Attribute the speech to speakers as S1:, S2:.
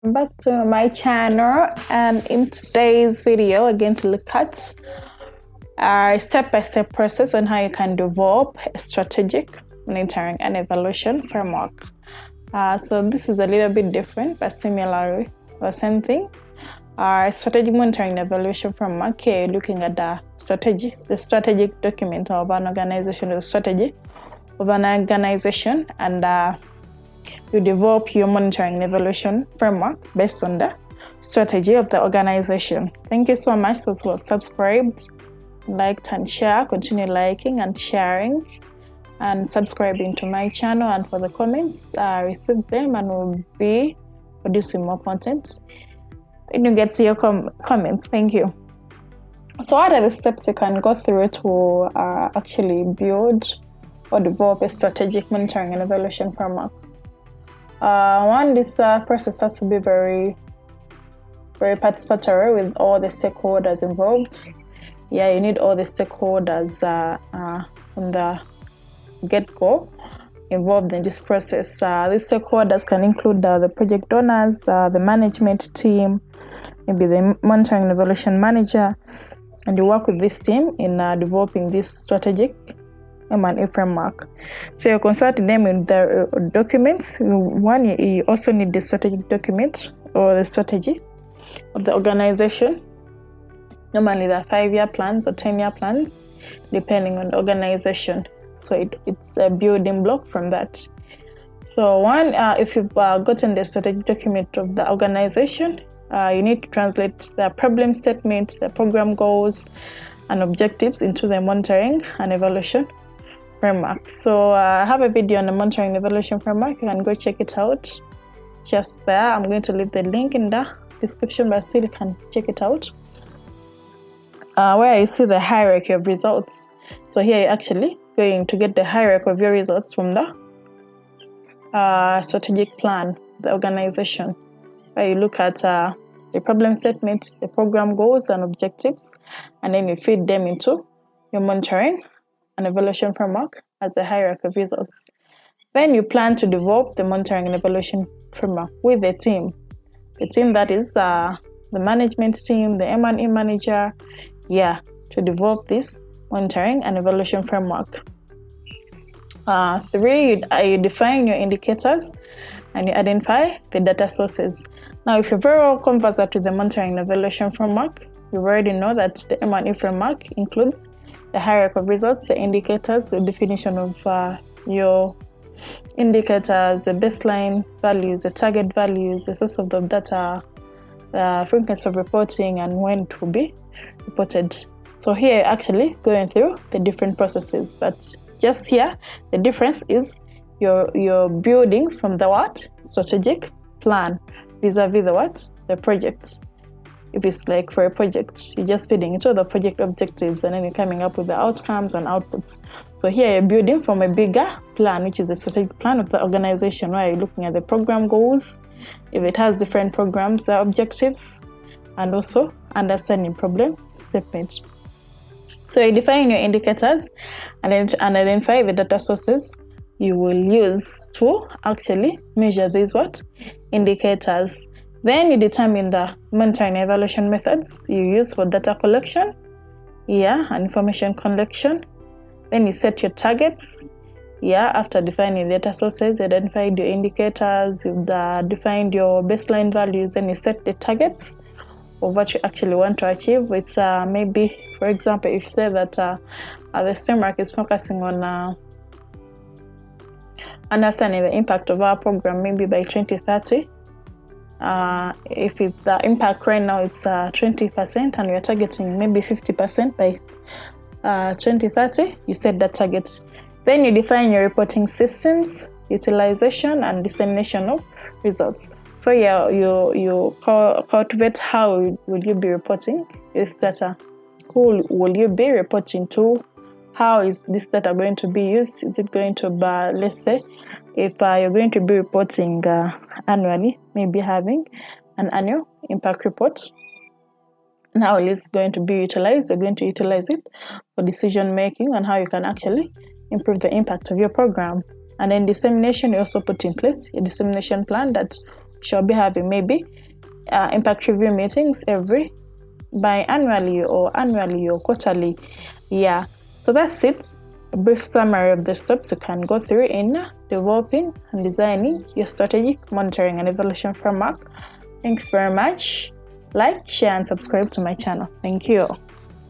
S1: Back to my channel, and in today's video we're going to look at our step-by-step process on how you can develop a strategic monitoring and evaluation framework. So this is a little bit different but similar, the same thing. Our strategic monitoring and evaluation framework, here you're looking at the strategic document of an organization, the strategy of an organization, and you develop your monitoring and evaluation framework based on the strategy of the organization. Thank you so much those who have subscribed, liked and share. Continue liking and sharing and subscribing to my channel, and for the comments, receive them and we'll be producing more content when you get to your comments. Thank you. So what are the steps you can go through to actually build or develop a strategic monitoring and evaluation framework? One, this process has to be very, very participatory with all the stakeholders involved. Yeah, you need all the stakeholders from the get-go involved in this process. These stakeholders can include the project owners, the management team, maybe the monitoring and evaluation manager, and you work with this team in developing this strategic M&E framework. So you're consulting them in the documents. One, you also need the strategic document or the strategy of the organization. Normally they're 5-year plans or 10-year plans, depending on the organization. So it's a building block from that. So one, if you've gotten the strategic document of the organization, you need to translate the problem statement, the program goals and objectives into the monitoring and evaluation framework. So I have a video on the monitoring and evaluation framework. You can go check it out just there. I'm going to leave the link in the description, but still you can check it out, where you see the hierarchy of results. So here you're actually going to get the hierarchy of your results from the strategic plan, the organization, where you look at the problem statement, the program goals and objectives, and then you feed them into your monitoring and evaluation framework as a hierarchy of results. Then you plan to develop the monitoring and evaluation framework with the team. The team that is the management team, the M&E manager, to develop this monitoring and evaluation framework. 3, you define your indicators and you identify the data sources. Now, if you're very well conversant with the monitoring and evaluation framework, you already know that the M&E framework includes the hierarchy of results, the indicators, the definition of your indicators, the baseline values, the target values, the source of the data, the frequency of reporting, and when it will be reported. So here you're actually going through the different processes, but just here the difference is you're building from the strategic plan vis-a-vis the project. If it's like for a project, you're just feeding into the project objectives and then you're coming up with the outcomes and outputs. So here you're building from a bigger plan, which is the strategic plan of the organization, where you're looking at the program goals, if it has different programs, the objectives, and also understanding problem statement. So you define your indicators and identify the data sources you will use to actually measure these indicators. Then you determine the monitoring and evaluation methods you use for data collection, and information collection. Then you set your targets. After defining data sources, you identified your indicators, you've defined your baseline values, and you set the targets of what you actually want to achieve. It's maybe, for example, if you say that the framework is focusing on understanding the impact of our program, maybe by 2030. If the impact right now it's 20% and you're targeting maybe 50% by 2030, you set that target. Then you define your reporting systems, utilization and dissemination of results. So you cultivate how will you be reporting this data, who will you be reporting to, how is this data going to be used? Is it going to be, let's say, if you're going to be reporting annually, maybe having an annual impact report, and how it is going to be utilized. You're going to utilize it for decision making on how you can actually improve the impact of your program. And then dissemination, you also put in place a dissemination plan that She'll be having maybe impact review meetings biannually or quarterly. Yeah, so that's it. A brief summary of the steps you can go through in developing and designing your strategic monitoring and evaluation framework. Thank you very much. Like, share, and subscribe to my channel. Thank you.